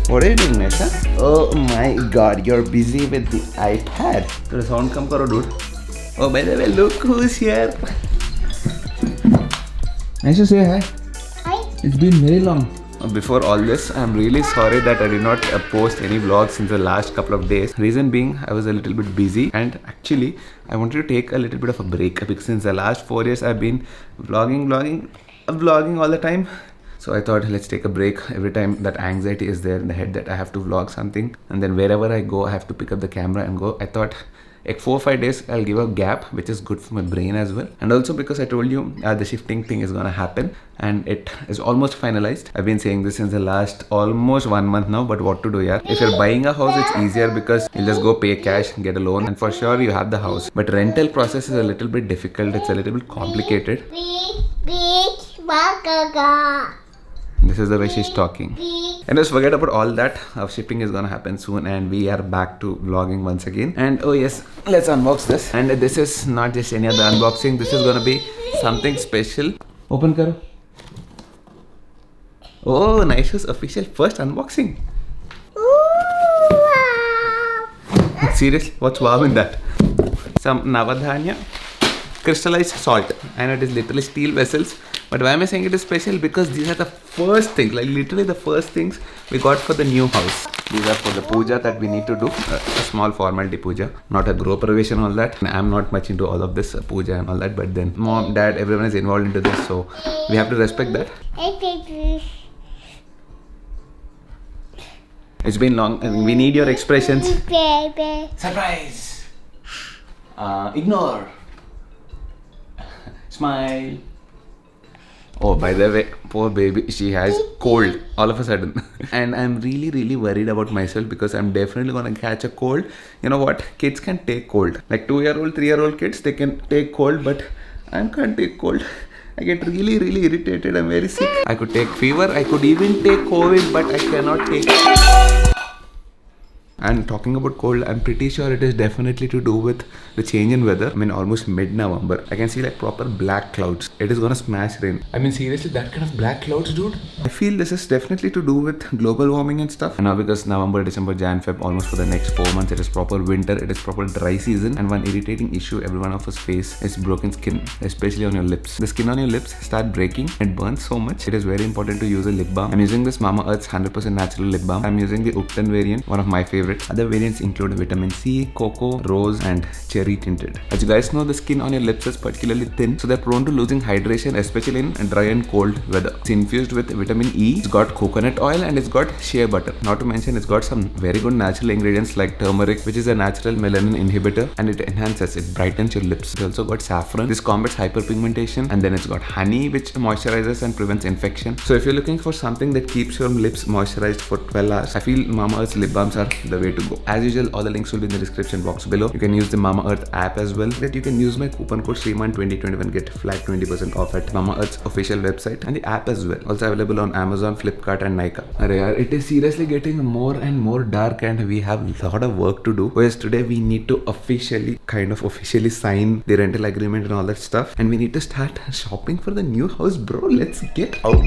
What are you doing, Nisha? Oh my god, you're busy with the iPad. The sound come karo, dude. Oh, by the way, look who's here. Nisha, say hi. Hi. It's been very long. Before all this, I'm really sorry that I did not post any vlogs in the last couple of days. Reason being, I was a little bit busy, and actually, I wanted to take a little bit of a break because since the last 4 years, I've been vlogging all the time. So I thought, let's take a break. Every time that anxiety is there in the head that I have to vlog something, and then wherever I go, I have to pick up the camera and go. I thought, like 4 or 5 days I'll give a gap, which is good for my brain as well, and also because I told you the shifting thing is gonna happen and it is almost finalized. I've been saying this since the last almost 1 month now, but what to do, yeah. If you're buying a house, it's easier because you'll just go pay cash, get a loan, and for sure you have the house. But rental process is a little bit difficult. It's a little bit complicated. This is the way she's talking. And just forget about all that. Our shipping is gonna happen soon and we are back to vlogging once again. And oh yes, let's unbox this. And this is not just any other unboxing. This is gonna be something special. Open karo. Oh, Nisha's official first unboxing. Seriously, what's wow in that? Some Navadhanya crystallized salt, and it is literally steel vessels. But why am I saying it is special? Because these are the first things, like literally the first things we got for the new house. These are for the puja that we need to do, a small formality puja, not a grow praveshan, all that. I'm not much into all of this puja and all that, but then mom, dad, everyone is involved into this, so we have to respect that. It's been long and we need your expressions. Surprise! Ignore. Smile. Oh, by the way, poor baby, she has cold all of a sudden. And I'm really worried about myself because I'm definitely gonna catch a cold. You know what? Kids can take cold. Like 2-year-old, 3-year-old kids, they can take cold, but I can't take cold. I get really irritated. I'm very sick. I could take fever, I could even take COVID, but I cannot take. And talking about cold, I'm pretty sure it is definitely to do with the change in weather. I mean, almost mid-November. I can see like proper black clouds. It is gonna smash rain. I mean, seriously, that kind of black clouds, dude. I feel this is definitely to do with global warming and stuff. And now because November, December, Jan, Feb, almost for the next 4 months, it is proper winter. It is proper dry season. And one irritating issue every one of us face is broken skin, especially on your lips. The skin on your lips start breaking. It burns so much. It is very important to use a lip balm. I'm using this Mamaearth's 100% natural lip balm. I'm using the Upton variant, one of my favorites. Other variants include vitamin C, cocoa, rose, and cherry tinted. As you guys know, the skin on your lips is particularly thin, so they're prone to losing hydration, especially in dry and cold weather. It's infused with vitamin E, it's got coconut oil, and it's got shea butter. Not to mention, it's got some very good natural ingredients like turmeric, which is a natural melanin inhibitor, and it enhances, it brightens your lips. It's also got saffron. This combats hyperpigmentation, and then it's got honey, which moisturizes and prevents infection. So if you're looking for something that keeps your lips moisturized for 12 hours, I feel Mamaearth's lip balms are the way to go. As usual, all the links will be in the description box below. You can use the Mamaearth app as well. That you can use my coupon code Shriman2021, get flat 20% off at Mamaearth's official website and the app as well. Also available on Amazon, Flipkart, and Nykaa. It is seriously getting more and more dark, and we have a lot of work to do. Whereas today we need to officially sign the rental agreement and all that stuff, and we need to start shopping for the new house, bro. Let's get out.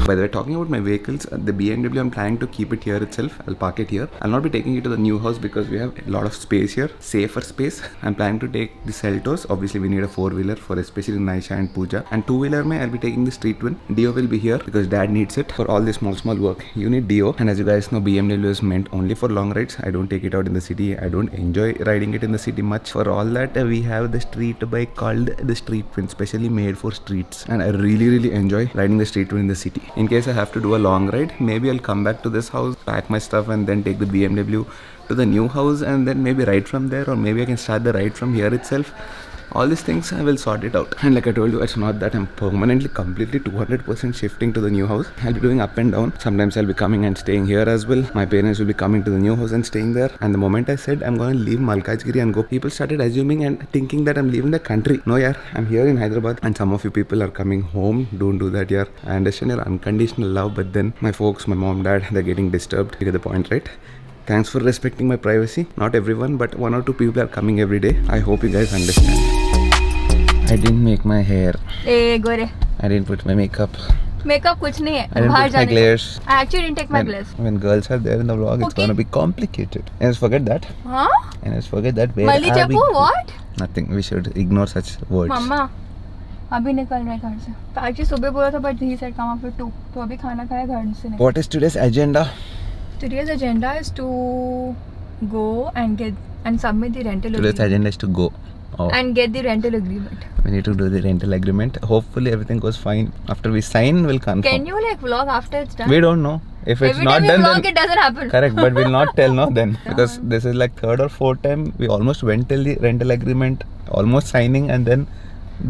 By the way, talking about my vehicles, the BMW, I'm planning to keep it here itself. I'll park it here. I'll not be taking it to the new house because we have a lot of space here, safer space. I'm planning to take the Seltos. Obviously, we need a 4-wheeler for especially Nisha and Pooja. And 2-wheeler, I'll be taking the Street Twin. Dio will be here because dad needs it for all this small work. You need Dio. And as you guys know, BMW is meant only for long rides. I don't take it out in the city. I don't enjoy riding it in the city much. For all that, we have the street bike called the Street Twin, specially made for streets. And I really enjoy riding the Street Twin in the city. In case I have to do a long ride, maybe I'll come back to this house, pack my stuff, and then take the BMW to the new house and then maybe ride from there, or maybe I can start the ride from here itself. All these things I will sort it out. And like I told you, it's not that I'm permanently completely 200% shifting to the new house. I'll be doing up and down. Sometimes I'll be coming and staying here as well. My parents will be coming to the new house and staying there. And the moment I said I'm going to leave Malkajgiri and go, people started assuming and thinking that I'm leaving the country. No, yeah, I'm here in Hyderabad, and some of you people are coming home. Don't do that, yeah. I understand your unconditional love, but then my folks, my mom, dad, they're getting disturbed. You get the point, right? Thanks for respecting my privacy. Not everyone, but 1 or 2 people are coming every day. I hope you guys understand. I didn't make my hair. A Gore. I didn't put my makeup. Makeup कुछ नहीं है. I didn't बाहर put my जाने glares. का. I actually didn't take my glares. When girls are there in the vlog, it's Okay. gonna be complicated. And let's forget that. हाँ? And let's forget that. Where Malli are we? चप्पू what? Nothing. We should ignore such words. मम्मा अभी निकल रहे घर से. तो आज सुबह बोला था but he said come after 2. तो अभी खाना खाया घर से निकल. What is today's agenda? Today's agenda is to go and get and submit the rental Today's agreement. agenda is to go. Oh. And get the rental agreement. We need to do the rental agreement. Hopefully everything goes fine. After we sign, we'll confirm. Can you like vlog after it's done? We don't know. If it's Every not time you done, vlog then it doesn't happen. correct. But we'll not tell no then because this is like third or fourth time we almost went till the rental agreement, almost signing, and then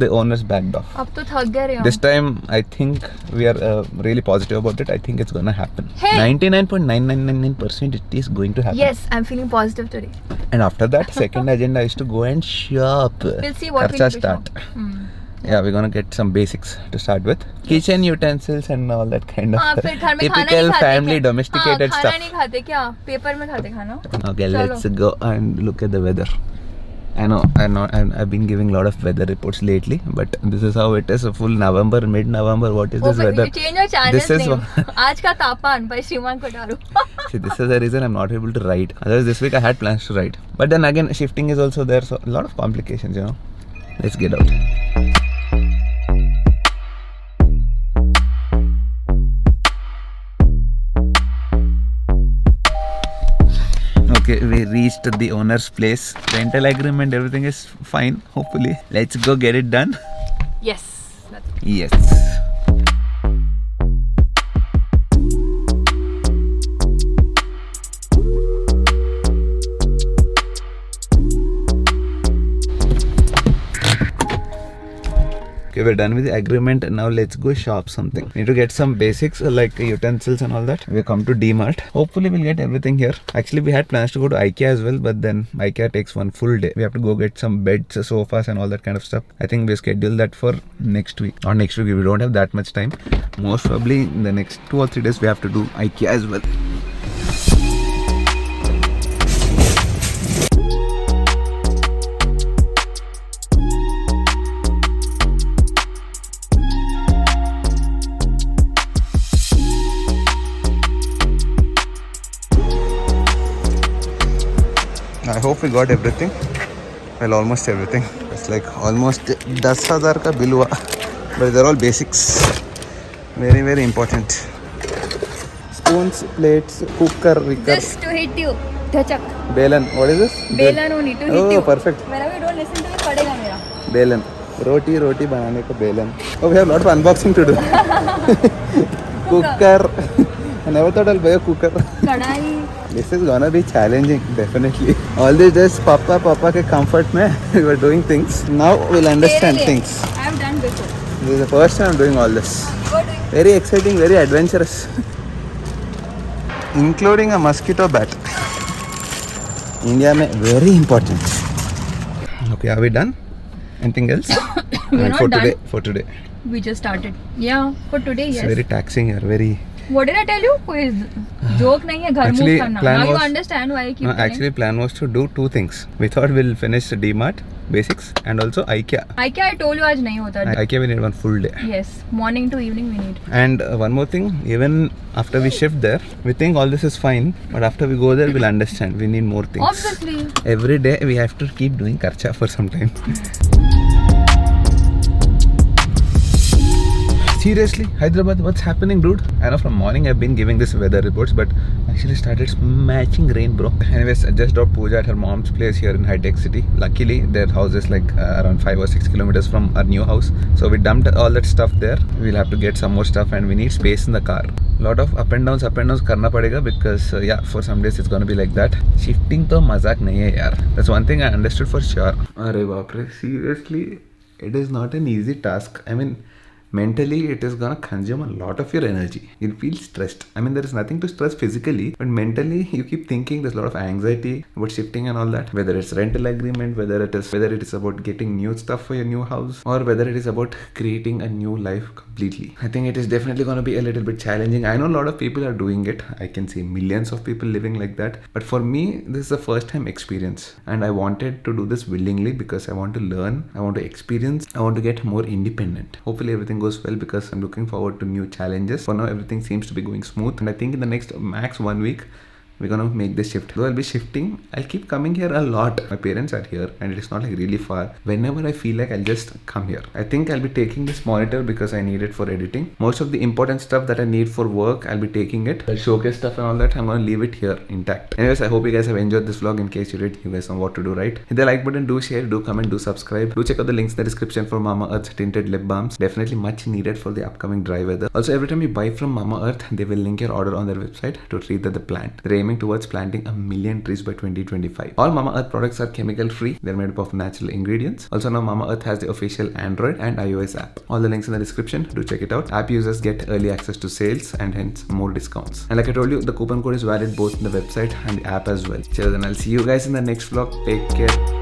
the owners backed off. अब तो थक गए रे हम. This time I think we are really positive about it. I think it's gonna happen. Hey! 99.9999% it is going to happen. Yes, I'm feeling positive today. And after that, second agenda is to go and shop. We'll see what we Kharcha need to start. shop. Yeah, we're gonna get some basics to start with. Kitchen utensils and all that kind हाँ, of फिर घर में खाना नहीं typical खाते family क्या? domesticated हाँ, stuff. खाना नहीं खाते क्या? पेपर में खाते खाना. Okay, चलो. let's go and look at the weather. I know, and I've been giving a lot of weather reports lately, but this is how it is. A full November, mid-November. What is this weather? You change your channel This is name. आज का तापमान by श्रीमान कोठारू. See, this is the reason I'm not able to write. Otherwise, this week I had plans to write. But then again, shifting is also there, so a lot of complications, you know. Let's get out. Okay, we reached the owner's place. Rental agreement, everything is fine, hopefully. Let's go get it done. Yes. Yes. Okay, we're done with the agreement. Now let's go shop something. Need to get some basics like utensils and all that. We come to D-Mart. Hopefully we'll get everything here. Actually, we had plans to go to IKEA as well, but then IKEA takes one full day. We have to go get some beds, sofas and all that kind of stuff. I think we schedule that for next week. Not next week, we don't have that much time. Most probably in the next 2 or 3 days we have to do IKEA as well. I hope we got everything. Well, almost everything. It's like almost 10,000 ka bill hua. But they're all basics. Very, very important. Spoons, plates, cooker, ricker. Just to hit you. Dhachak. Belan. What is this? Belan only to hit Oh, you. perfect. Whenever you don't listen to me, padega mera. Belan. Roti banane ka belan. Oh, we have a lot of unboxing to do. Cooker. I never thought I'll buy a cooker. Kadai. This is gonna be challenging, definitely. All this just papa ke comfort mein we were doing things. Now we'll understand Really? things. I have done before. This is the first time I'm doing all this. You are doing. Very exciting, very adventurous. Including a mosquito bat. India mein very important. Okay, are we done? Anything else? We're not for done. today. For today. We just started. Yeah, for today, It's yes. very taxing here. Very. What did I tell you? कोई joke नहीं है घर Actually, move करना. plan Now you was- understand why I keep telling. Actually, plan was to do 2 things. We thought we'll finish D-Mart basics and also IKEA. IKEA I told you आज नहीं होता. IKEA we need one full day. Yes, morning to evening we need. And one more thing, even after we shift there, we think all this is fine, but after we go there, we'll understand we need more things. Obviously. Every day we have to keep doing karcha for some time. Seriously, Hyderabad, what's happening, dude? I know from morning I've been giving this weather reports, but actually started smashing rain, bro. Anyways, I just dropped Pooja at her mom's place here in High Tech City. Luckily, their house is like around 5 or 6 kilometers from our new house. So we dumped all that stuff there. We'll have to get some more stuff and we need space in the car. Lot of up and downs karna padega because yeah, for some days it's gonna be like that. Shifting to mazak nahi hai yaar. That's one thing I understood for sure. Arey baapre, seriously, it is not an easy task. I mean, mentally it is gonna consume a lot of your energy. You'll feel stressed. I mean, there is nothing to stress physically, but mentally you keep thinking. There's a lot of anxiety about shifting and all that. Whether it's rental agreement, whether it is about getting new stuff for your new house, or whether it is about creating a new life completely. I think it is definitely gonna be a little bit challenging. I know a lot of people are doing it. I can see millions of people living like that. But for me, this is a first time experience, and I wanted to do this willingly because I want to learn, I want to experience, I want to get more independent. Hopefully everything goes well because I'm looking forward to new challenges. For now, everything seems to be going smooth, and I think in the next max 1 week, we're gonna make this shift. Though I'll be shifting, I'll keep coming here a lot. My parents are here and it is not like really far. Whenever I feel like, I'll just come here. I think I'll be taking this monitor because I need it for editing. Most of the important stuff that I need for work, I'll be taking it. The showcase stuff and all that, I'm gonna leave it here intact. Anyways, I hope you guys have enjoyed this vlog. In case you did, you guys know what to do, right? Hit the like button, do share, do comment, do subscribe. Do check out the links in the description for Mamaearth tinted lip balms. Definitely much needed for the upcoming dry weather. Also, every time you buy from Mamaearth, they will link your order on their website to treat the plant. They're aiming towards planting 1 million trees by 2025. All Mamaearth products are chemical free. They're made up of natural ingredients. Also, now Mamaearth has the official Android and iOS app. All the links in the description. Do check it out. App users get early access to sales and hence more discounts. And like I told you, the coupon code is valid both in the website and the app as well. So then I'll see you guys in the next vlog. Take care.